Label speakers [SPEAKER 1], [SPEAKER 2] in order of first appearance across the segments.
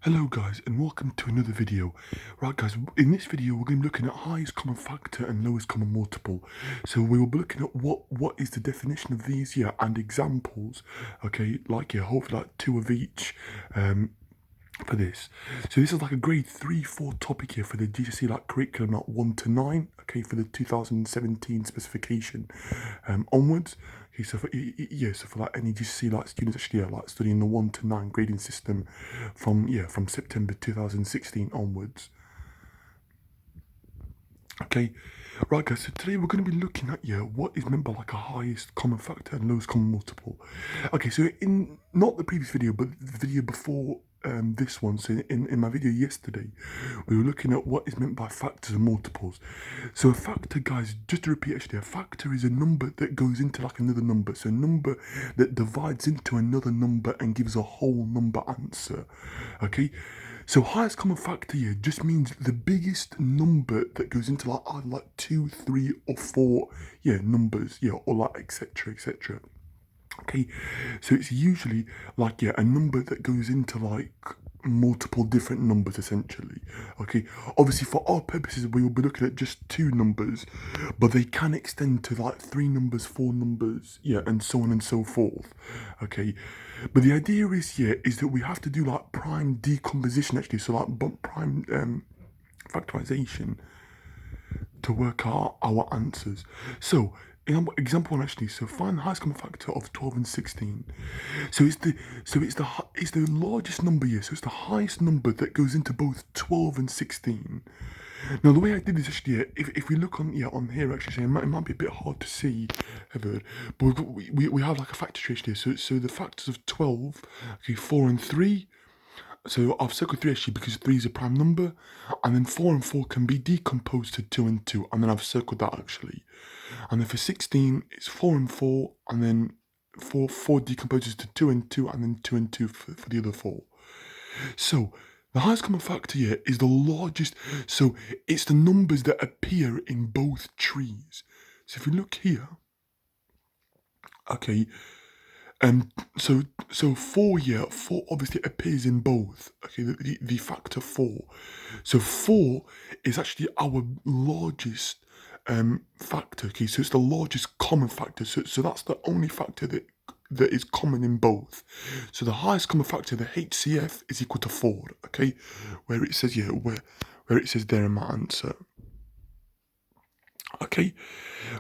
[SPEAKER 1] Hello guys, and welcome to another video. Right guys, in this video we're going to be looking at highest common factor and lowest common multiple. So we will be looking at what is the definition of these here and examples. Okay, like yeah, hopefully like two of each for this. So this is like a grade 3-4 topic here for the GCSE like curriculum like 1 to 9, okay, for the 2017 specification onwards. Okay, so for like any GCSE like students actually like studying the 1 to 9 grading system from September 2016 onwards. Okay, right guys, so today we're going to be looking at what is meant by like a highest common factor and lowest common multiple. Okay, so in not the previous video but the video before this one, so in my video yesterday we were looking at what is meant by factors and multiples. So a factor, guys, just to repeat actually, a factor is a number that goes into like another number, so a number that divides into another number and gives a whole number answer. Okay, so highest common factor here just means the biggest number that goes into like either like 2, 3 or 4 numbers, or like etc, etc. Okay, so it's usually like a number that goes into like multiple different numbers essentially. Okay, obviously for our purposes we will be looking at just 2 numbers, but they can extend to like 3 numbers, 4 numbers, and so on and so forth. Okay, but the idea is is that we have to do like prime decomposition actually, so like prime factorization to work out our answers. So example one actually, so find the highest common factor of 12 and 16. So it's the largest number here, so it's the highest number that goes into both 12 and 16. Now the way I did this actually, if we look on here actually, so it might be a bit hard to see, but we have like a factor tree here. So the factors of 12, okay, 4 and 3. So I've circled 3 actually because 3 is a prime number, and then 4 and 4 can be decomposed to 2 and 2, and then I've circled that actually. And then for 16, it's 4 and 4, and then 4 decomposes to 2 and 2, and then 2 and 2 for the other 4. So the highest common factor here is the largest, so it's the numbers that appear in both trees. So if you look here, okay, so 4 here, 4 obviously appears in both, okay, the factor 4. So 4 is actually our largest factor, okay, so it's the largest common factor, so that's the only factor that is common in both. So the highest common factor, the HCF, is equal to 4, okay, where it says where it says there in my answer. Okay,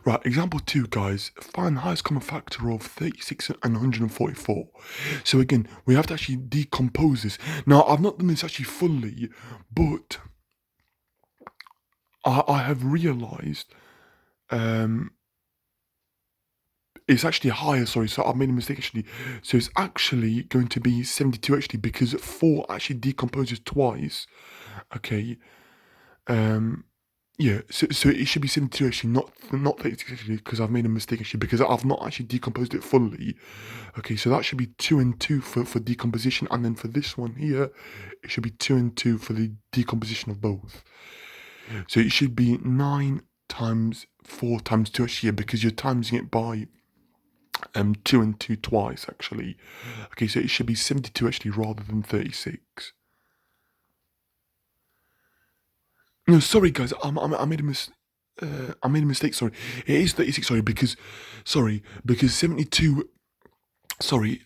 [SPEAKER 1] right, example 2, guys. Find the highest common factor of 36 and 144. So again, we have to actually decompose this. Now, I've not done this actually fully, but I have realised it's actually higher, sorry, so I've made a mistake actually. So it's actually going to be 72 actually, because 4 actually decomposes twice, okay. So it should be 72 actually, not 36 actually, because I've made a mistake actually, because I've not actually decomposed it fully. Okay, so that should be 2 and 2 for decomposition, and then for this one here, it should be 2 and 2 for the decomposition of both. So it should be 9 times 4 times 2 actually, because you're timesing it by 2 and 2 twice actually. Okay, so it should be 72 actually rather than 36. No, sorry guys, I made a mistake. Sorry, it is 36. Sorry, because 72. Sorry,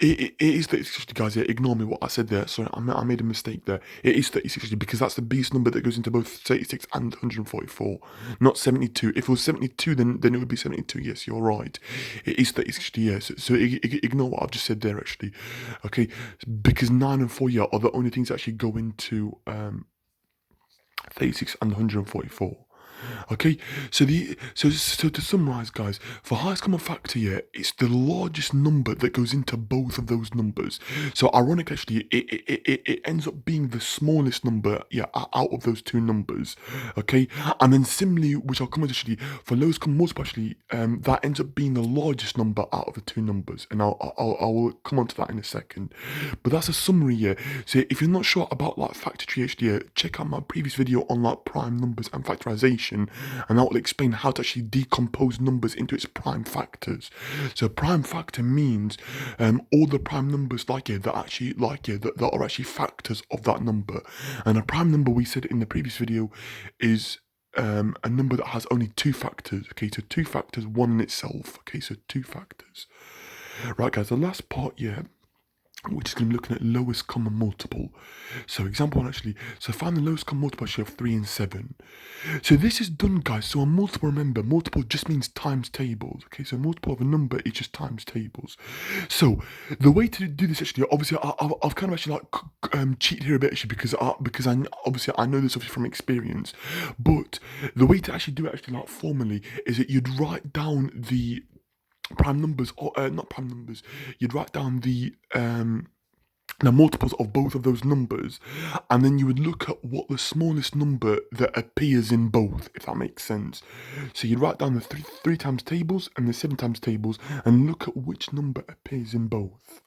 [SPEAKER 1] it is 36, guys. Yeah, ignore me what I said there. Sorry, I made a mistake there. It is 36 because that's the biggest number that goes into both 36 and 144, not 72. If it was 72, then it would be 72. Yes, you're right. It is 36. Yes. So ignore what I've just said there. Actually, okay, because 9 and 4 are the only things that actually go into 36 and 144. Okay, so to summarize, guys, for highest common factor here, it's the largest number that goes into both of those numbers. So ironic actually, it ends up being the smallest number out of those 2 numbers. Okay, and then similarly, which I'll come on to actually, for lowest common multiple actually, that ends up being the largest number out of the 2 numbers, and I will come on to that in a second. But that's a summary here. So if you're not sure about like factor tree actually, check out my previous video on like prime numbers and factorization. section, and that will explain how to actually decompose numbers into its prime factors. So prime factor means all the prime numbers that are actually factors of that number. And a prime number, we said in the previous video, is a number that has only two factors. Okay, so two factors, one in itself. Okay, so two factors. Right, guys, the last part here, we're just going to be looking at lowest common multiple. So example one actually, so find the lowest common multiple actually of 3 and 7. So this is done, guys. So a multiple, remember, multiple just means times tables. Okay, so multiple of a number is just times tables. So the way to do this actually, obviously I've kind of actually cheated here a bit actually, because I know this obviously from experience. But the way to actually do it actually formally is that you'd write down the prime numbers, or not prime numbers, you'd write down the multiples of both of those numbers, and then you would look at what the smallest number that appears in both, if that makes sense. So you'd write down the three times tables and the 7 times tables and look at which number appears in both.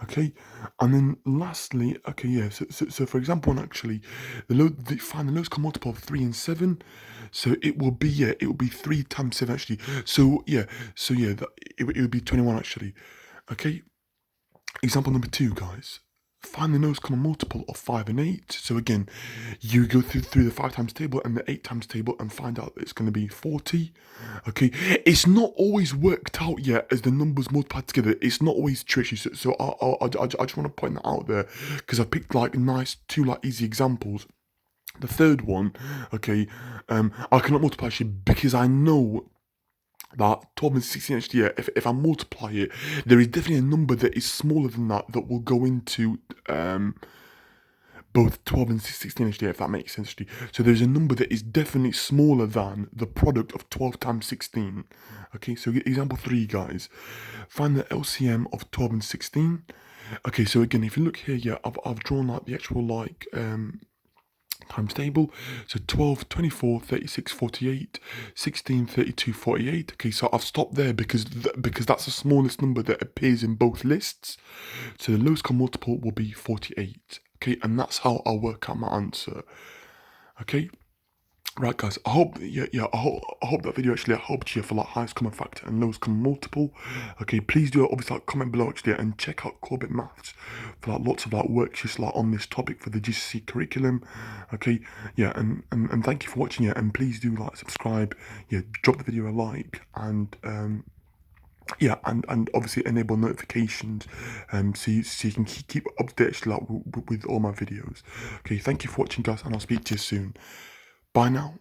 [SPEAKER 1] Okay, and then lastly, okay, yeah, so for example one actually, find the lowest common multiple of 3 and 7. So it will be 3 times 7 actually. It would be 21 actually. Okay, example number 2, guys. Find the lowest common multiple of 5 and 8. So again, you go through the 5 times table and the 8 times table and find out that it's going to be 40. Okay, it's not always worked out yet as the numbers multiplied together. It's not always tricky. So I just want to point that out there, because I picked nice 2 easy examples. The third one, okay, I cannot multiply actually because I know that 12 and 16 actually, yeah, if I multiply it, there is definitely a number that is smaller than that will go into both 12 and 16 actually, if that makes sense actually. So there's a number that is definitely smaller than the product of 12 times 16. Okay, so example 3, guys. Find the LCM of 12 and 16. Okay, so again, if you look here, yeah, I've drawn the actual times table. So 12, 24, 36, 48, 16, 32, 48. Okay, so I've stopped there because that's the smallest number that appears in both lists. So the lowest common multiple will be 48. Okay, and that's how I'll work out my answer. Okay. Right, guys, I hope that video actually helped you for highest common factor and lowest common multiple. Okay, please do obviously comment below actually and check out Corbett Maths for lots of worksheets on this topic for the GCSE curriculum. Okay, yeah, and thank you for watching it, and please do subscribe, yeah, drop the video a like, and yeah, and obviously enable notifications, so you can keep updated with all my videos. Okay, thank you for watching, guys, and I'll speak to you soon. Bye now.